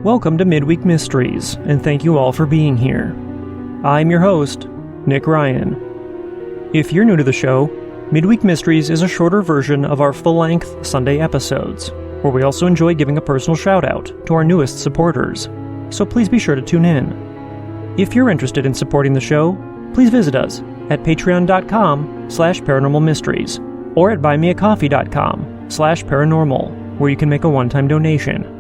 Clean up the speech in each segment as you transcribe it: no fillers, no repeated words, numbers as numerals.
Welcome to Midweek Mysteries, and thank you all for being here. I'm your host, Nick Ryan. If you're new to the show, Midweek Mysteries is a shorter version of our full-length Sunday episodes, where we also enjoy giving a personal shout-out to our newest supporters, so please be sure to tune in. If you're interested in supporting the show, please visit us at patreon.com/paranormalmysteries or at buymeacoffee.com/paranormal, where you can make a one-time donation.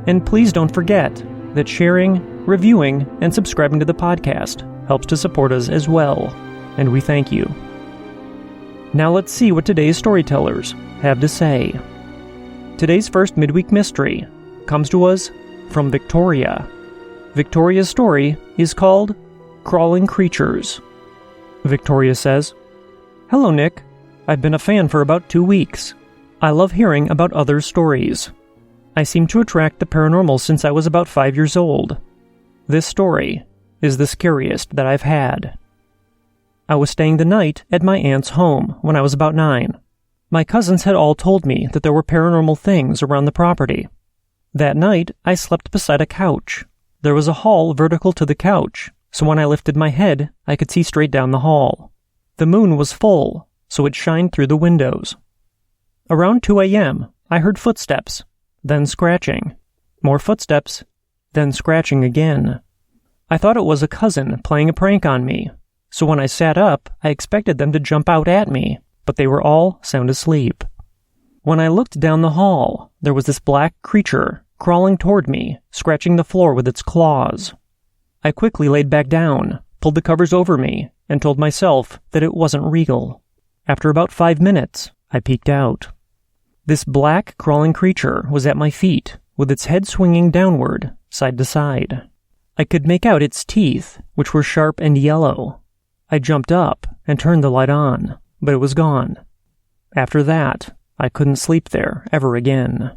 And please don't forget that sharing, reviewing, and subscribing to the podcast helps to support us as well, and we thank you. Now let's see what today's storytellers have to say. Today's first midweek mystery comes to us from Victoria. Victoria's story is called Crawling Creatures. Victoria says, "Hello, Nick. I've been a fan for about 2 weeks. I love hearing about others' stories. I seem to attract the paranormal since I was about 5 years old. This story is the scariest that I've had. I was staying the night at my aunt's home when I was about 9. My cousins had all told me that there were paranormal things around the property. That night, I slept beside a couch. There was a hall vertical to the couch, so when I lifted my head, I could see straight down the hall. The moon was full, so it shined through the windows. Around 2 a.m., I heard footsteps, then scratching. More footsteps, then scratching again. I thought it was a cousin playing a prank on me, so when I sat up, I expected them to jump out at me, but they were all sound asleep. When I looked down the hall, there was this black creature crawling toward me, scratching the floor with its claws. I quickly laid back down, pulled the covers over me, and told myself that it wasn't real. After about 5 minutes, I peeked out. This black, crawling creature was at my feet, with its head swinging downward, side to side. I could make out its teeth, which were sharp and yellow. I jumped up and turned the light on, but it was gone. After that, I couldn't sleep there ever again.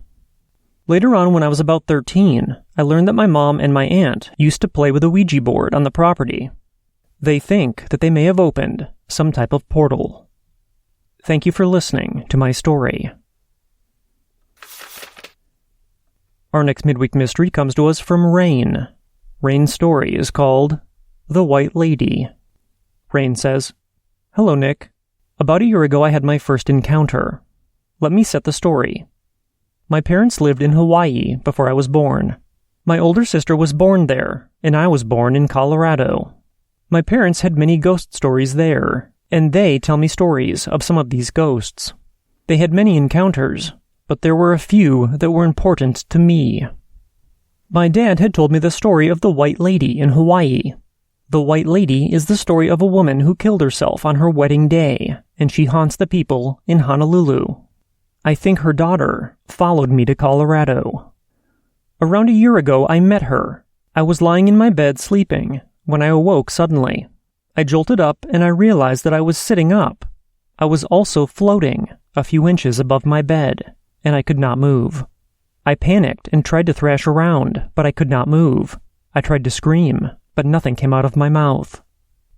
Later on, when I was about 13, I learned that my mom and my aunt used to play with a Ouija board on the property. They think that they may have opened some type of portal. Thank you for listening to my story." Our next midweek mystery comes to us from Rain. Rain's story is called The White Lady. Rain says, "Hello, Nick. About a year ago I had my first encounter. Let me set the story. My parents lived in Hawaii before I was born. My older sister was born there, and I was born in Colorado. My parents had many ghost stories there, and they tell me stories of some of these ghosts. They had many encounters, but there were a few that were important to me. My dad had told me the story of the White Lady in Hawaii. The White Lady is the story of a woman who killed herself on her wedding day, and she haunts the people in Honolulu. I think her daughter followed me to Colorado. Around a year ago, I met her. I was lying in my bed sleeping when I awoke suddenly. I jolted up and I realized that I was sitting up. I was also floating a few inches above my bed, and I could not move. I panicked and tried to thrash around, but I could not move. I tried to scream, but nothing came out of my mouth.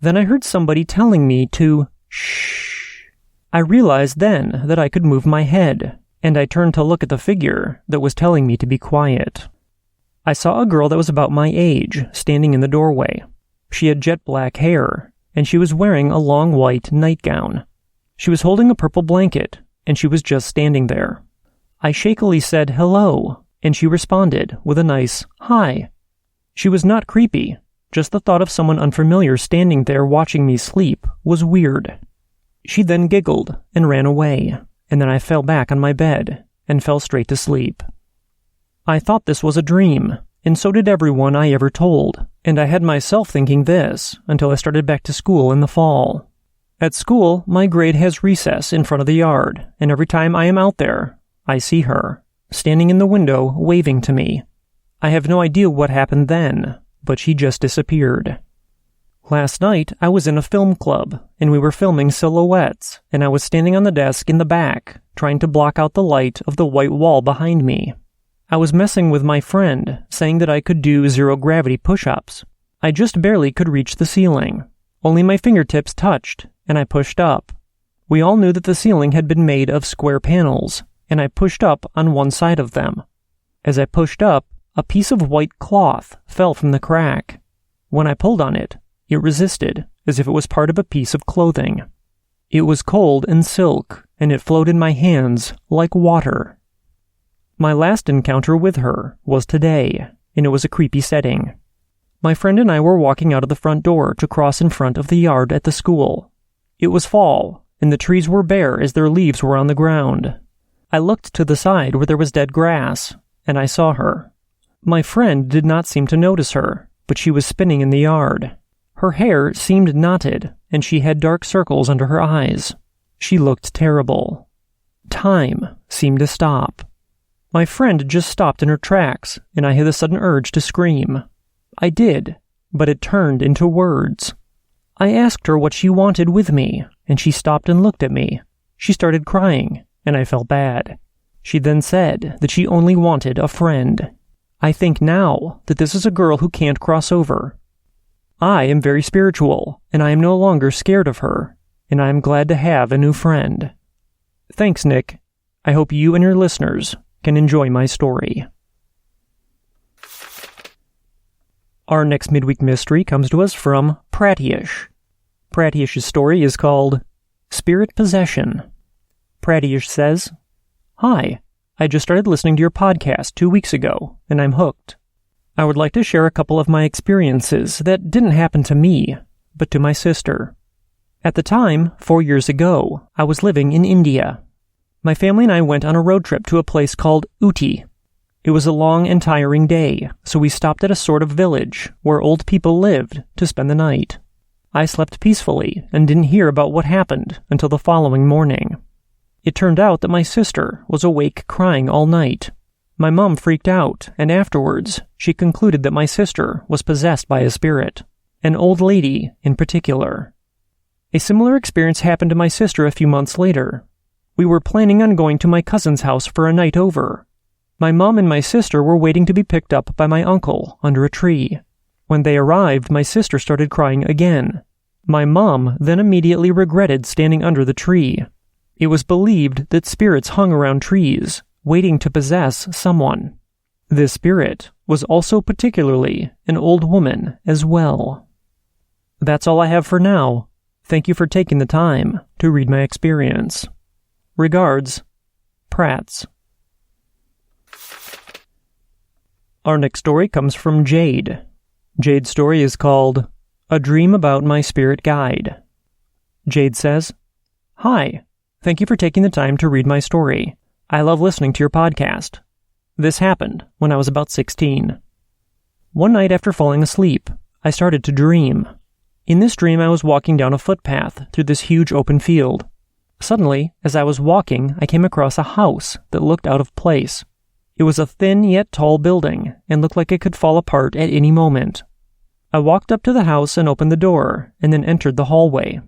Then I heard somebody telling me to shh. I realized then that I could move my head, and I turned to look at the figure that was telling me to be quiet. I saw a girl that was about my age standing in the doorway. She had jet black hair, and she was wearing a long white nightgown. She was holding a purple blanket, and she was just standing there. I shakily said hello, and she responded with a nice hi. She was not creepy, just the thought of someone unfamiliar standing there watching me sleep was weird. She then giggled and ran away, and then I fell back on my bed and fell straight to sleep. I thought this was a dream, and so did everyone I ever told, and I had myself thinking this until I started back to school in the fall. At school, my grade has recess in front of the yard, and every time I am out there, I see her, standing in the window, waving to me. I have no idea what happened then, but she just disappeared. Last night, I was in a film club, and we were filming silhouettes, and I was standing on the desk in the back, trying to block out the light of the white wall behind me. I was messing with my friend, saying that I could do zero-gravity push-ups. I just barely could reach the ceiling. Only my fingertips touched, and I pushed up. We all knew that the ceiling had been made of square panels, and I pushed up on one side of them. As I pushed up, a piece of white cloth fell from the crack. When I pulled on it, it resisted, as if it was part of a piece of clothing. It was cold and silk, and it flowed in my hands like water. My last encounter with her was today, and it was a creepy setting. My friend and I were walking out of the front door to cross in front of the yard at the school. It was fall, and the trees were bare as their leaves were on the ground. I looked to the side where there was dead grass, and I saw her. My friend did not seem to notice her, but she was spinning in the yard. Her hair seemed knotted, and she had dark circles under her eyes. She looked terrible. Time seemed to stop. My friend just stopped in her tracks, and I had a sudden urge to scream. I did, but it turned into words. I asked her what she wanted with me, and she stopped and looked at me. She started crying, and I felt bad. She then said that she only wanted a friend. I think now that this is a girl who can't cross over. I am very spiritual, and I am no longer scared of her, and I am glad to have a new friend. Thanks, Nick. I hope you and your listeners can enjoy my story. Our next midweek mystery comes to us from Pratyish. Pratyish's story is called Spirit Possession. Pratyish says, "Hi, I just started listening to your podcast 2 weeks ago, and I'm hooked. I would like to share a couple of my experiences that didn't happen to me, but to my sister. At the time, 4 years ago, I was living in India. My family and I went on a road trip to a place called Ooty. It was a long and tiring day, so we stopped at a sort of village where old people lived to spend the night. I slept peacefully and didn't hear about what happened until the following morning. It turned out that my sister was awake crying all night. My mom freaked out, and afterwards, she concluded that my sister was possessed by a spirit, an old lady in particular. A similar experience happened to my sister a few months later. We were planning on going to my cousin's house for a night over. My mom and my sister were waiting to be picked up by my uncle under a tree. When they arrived, my sister started crying again. My mom then immediately regretted standing under the tree. It was believed that spirits hung around trees, waiting to possess someone. This spirit was also particularly an old woman as well. That's all I have for now. Thank you for taking the time to read my experience. Regards, Prats." Our next story comes from Jade. Jade's story is called A Dream About My Spirit Guide. Jade says, "Hi, thank you for taking the time to read my story. I love listening to your podcast. This happened when I was about 16. One night after falling asleep, I started to dream. In this dream, I was walking down a footpath through this huge open field. Suddenly, as I was walking, I came across a house that looked out of place. It was a thin yet tall building and looked like it could fall apart at any moment. I walked up to the house and opened the door, and then entered the hallway.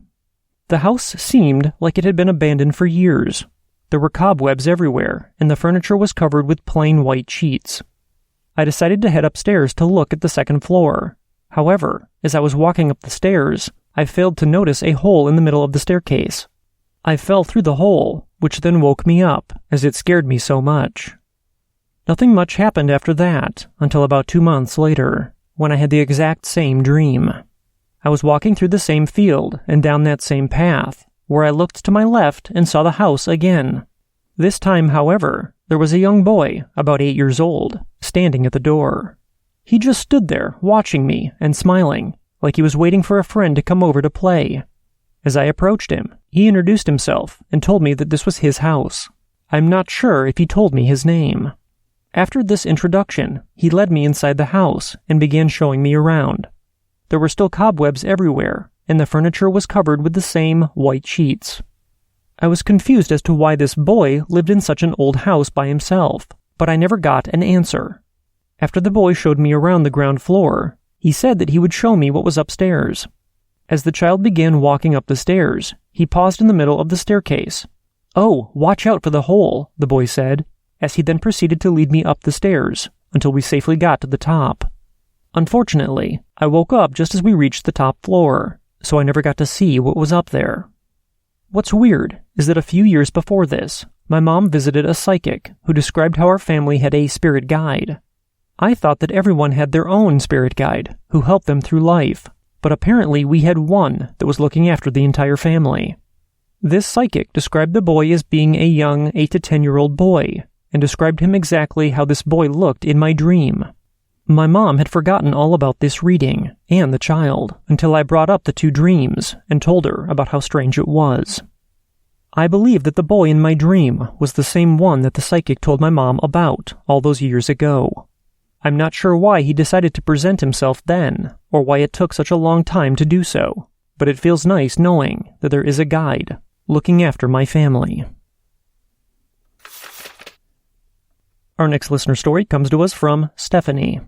The house seemed like it had been abandoned for years. There were cobwebs everywhere, and the furniture was covered with plain white sheets. I decided to head upstairs to look at the second floor. However, as I was walking up the stairs, I failed to notice a hole in the middle of the staircase. I fell through the hole, which then woke me up, as it scared me so much. Nothing much happened after that, until about 2 months later, when I had the exact same dream. I was walking through the same field and down that same path, where I looked to my left and saw the house again. This time, however, there was a young boy, about 8 years old, standing at the door. He just stood there, watching me and smiling, like he was waiting for a friend to come over to play. As I approached him, he introduced himself and told me that this was his house. I'm not sure if he told me his name. After this introduction, he led me inside the house and began showing me around. There were still cobwebs everywhere, and the furniture was covered with the same white sheets. I was confused as to why this boy lived in such an old house by himself, but I never got an answer. After the boy showed me around the ground floor, he said that he would show me what was upstairs. As the child began walking up the stairs, he paused in the middle of the staircase. "Oh, watch out for the hole," the boy said, as he then proceeded to lead me up the stairs until we safely got to the top. Unfortunately, I woke up just as we reached the top floor, so I never got to see what was up there. What's weird is that a few years before this, my mom visited a psychic who described how our family had a spirit guide. I thought that everyone had their own spirit guide who helped them through life, but apparently we had one that was looking after the entire family. This psychic described the boy as being a young 8 to 10-year-old boy, and described him exactly how this boy looked in my dream. My mom had forgotten all about this reading, and the child, until I brought up the two dreams and told her about how strange it was. I believe that the boy in my dream was the same one that the psychic told my mom about all those years ago. I'm not sure why he decided to present himself then, or why it took such a long time to do so, but it feels nice knowing that there is a guide looking after my family. Our next listener story comes to us from Stephanie.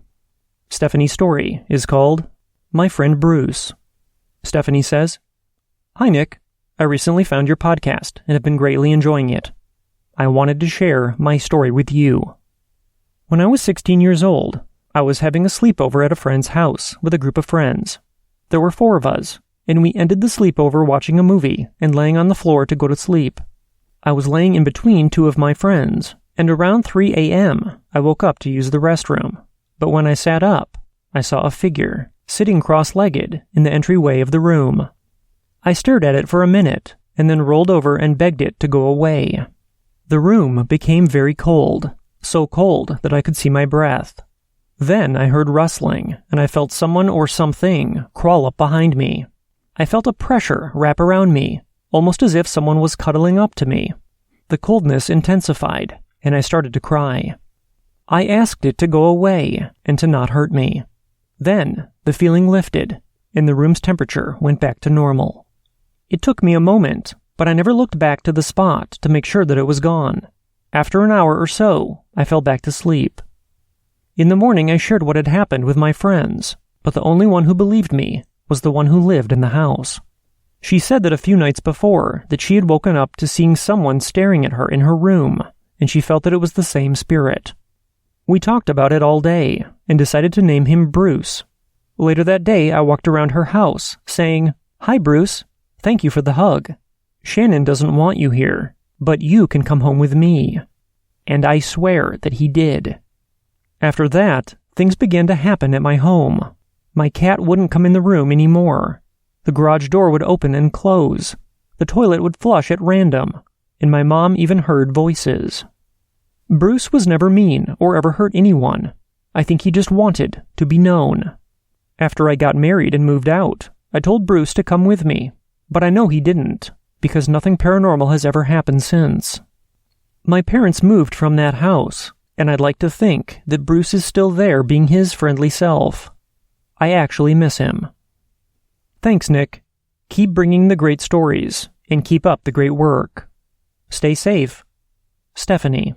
Stephanie's story is called My Friend Bruce. Stephanie says, "Hi Nick, I recently found your podcast and have been greatly enjoying it. I wanted to share my story with you. When I was 16 years old, I was having a sleepover at a friend's house with a group of friends. There were 4 of us, and we ended the sleepover watching a movie and laying on the floor to go to sleep. I was laying in between 2 of my friends, and around 3 a.m. I woke up to use the restroom. But when I sat up, I saw a figure sitting cross-legged in the entryway of the room. I stared at it for a minute and then rolled over and begged it to go away. The room became very cold, so cold that I could see my breath. Then I heard rustling, and I felt someone or something crawl up behind me. I felt a pressure wrap around me, almost as if someone was cuddling up to me. The coldness intensified, and I started to cry. I asked it to go away and to not hurt me. Then the feeling lifted, and the room's temperature went back to normal. It took me a moment, but I never looked back to the spot to make sure that it was gone. After an hour or so, I fell back to sleep. In the morning, I shared what had happened with my friends, but the only one who believed me was the one who lived in the house. She said that a few nights before that she had woken up to seeing someone staring at her in her room, and she felt that it was the same spirit. We talked about it all day and decided to name him Bruce. Later that day, I walked around her house saying, "Hi, Bruce. Thank you for the hug. Shannon doesn't want you here, but you can come home with me." And I swear that he did. After that, things began to happen at my home. My cat wouldn't come in the room anymore. The garage door would open and close. The toilet would flush at random, and my mom even heard voices. Bruce was never mean or ever hurt anyone. I think he just wanted to be known. After I got married and moved out, I told Bruce to come with me, but I know he didn't, because nothing paranormal has ever happened since. My parents moved from that house, and I'd like to think that Bruce is still there being his friendly self. I actually miss him. Thanks, Nick. Keep bringing the great stories, and keep up the great work. Stay safe. Stephanie.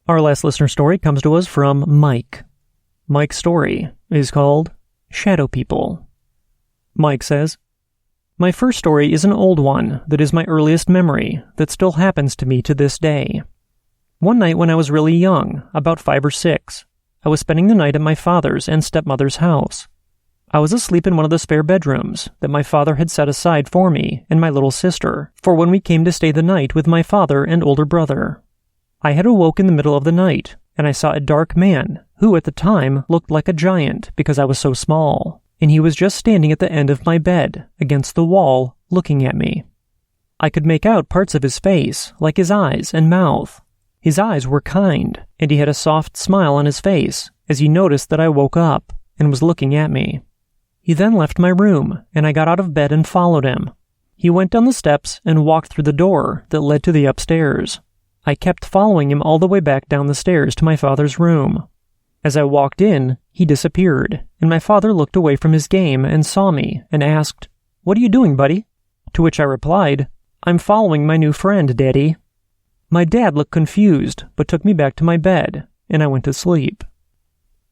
Our last listener story comes to us from Mike. Mike's story is called Shadow People. Mike says, "My first story is an old one that is my earliest memory that still happens to me to this day. One night when I was really young, about 5 or 6, I was spending the night at my father's and stepmother's house. I was asleep in one of the spare bedrooms that my father had set aside for me and my little sister for when we came to stay the night with my father and older brother. I had awoke in the middle of the night, and I saw a dark man who at the time looked like a giant because I was so small, and he was just standing at the end of my bed against the wall looking at me. I could make out parts of his face, like his eyes and mouth. His eyes were kind, and he had a soft smile on his face as he noticed that I woke up and was looking at me. He then left my room, and I got out of bed and followed him. He went down the steps and walked through the door that led to the upstairs. I kept following him all the way back down the stairs to my father's room. As I walked in, he disappeared, and my father looked away from his game and saw me and asked, "What are you doing, buddy?" To which I replied, "I'm following my new friend, Daddy." My dad looked confused, but took me back to my bed, and I went to sleep.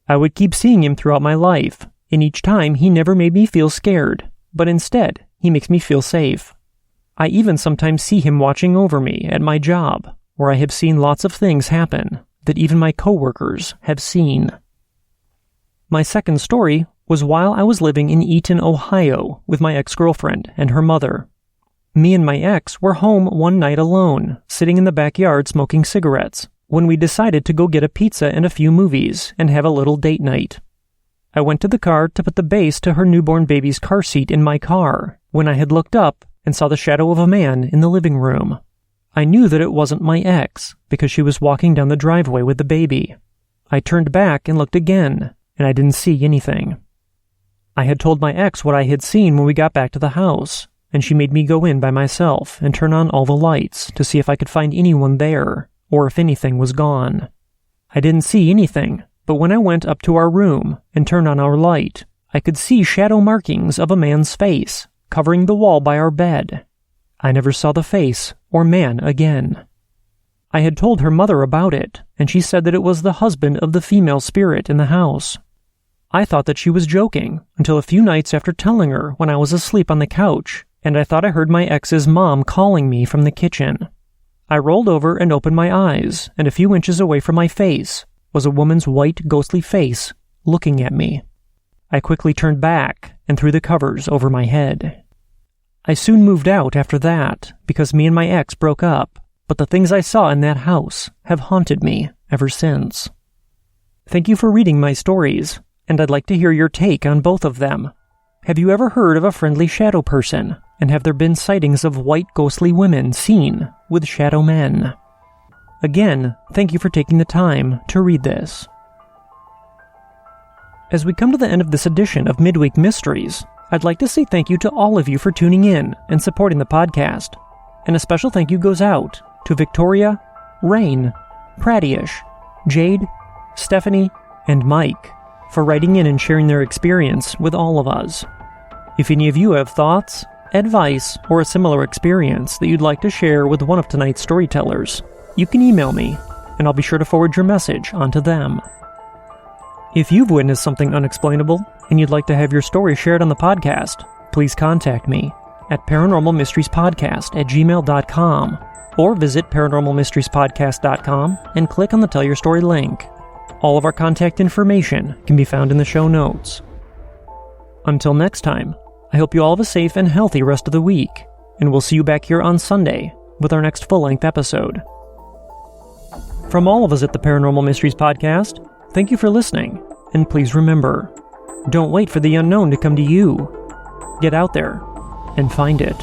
I would keep seeing him throughout my life, and each time he never made me feel scared, but instead, he makes me feel safe. I even sometimes see him watching over me at my job, where I have seen lots of things happen that even my coworkers have seen. My second story was while I was living in Eaton, Ohio, with my ex-girlfriend and her mother. Me and my ex were home one night alone, sitting in the backyard smoking cigarettes, when we decided to go get a pizza and a few movies and have a little date night. I went to the car to put the base to her newborn baby's car seat in my car when I had looked up and saw the shadow of a man in the living room. I knew that it wasn't my ex because she was walking down the driveway with the baby. I turned back and looked again, and I didn't see anything. I had told my ex what I had seen when we got back to the house, and she made me go in by myself and turn on all the lights to see if I could find anyone there, or if anything was gone. I didn't see anything, but when I went up to our room and turned on our light, I could see shadow markings of a man's face covering the wall by our bed. I never saw the face or man again. I had told her mother about it, and she said that it was the husband of the female spirit in the house. I thought that she was joking until a few nights after telling her when I was asleep on the couch, and I thought I heard my ex's mom calling me from the kitchen. I rolled over and opened my eyes, and a few inches away from my face was a woman's white, ghostly face looking at me. I quickly turned back and threw the covers over my head. I soon moved out after that because me and my ex broke up, but the things I saw in that house have haunted me ever since. Thank you for reading my stories, and I'd like to hear your take on both of them. Have you ever heard of a friendly shadow person, and have there been sightings of white ghostly women seen with shadow men? Again, thank you for taking the time to read this. As we come to the end of this edition of Midweek Mysteries, I'd like to say thank you to all of you for tuning in and supporting the podcast. And a special thank you goes out to Victoria, Rain, Pratyish, Jade, Stephanie, and Mike for writing in and sharing their experience with all of us. If any of you have thoughts, advice, or a similar experience that you'd like to share with one of tonight's storytellers, you can email me, and I'll be sure to forward your message onto them. If you've witnessed something unexplainable and you'd like to have your story shared on the podcast, please contact me at paranormalmysteriespodcast@gmail.com or visit paranormalmysteriespodcast.com and click on the Tell Your Story link. All of our contact information can be found in the show notes. Until next time, I hope you all have a safe and healthy rest of the week, and we'll see you back here on Sunday with our next full-length episode. From all of us at the Paranormal Mysteries Podcast, thank you for listening, and please remember, don't wait for the unknown to come to you. Get out there and find it.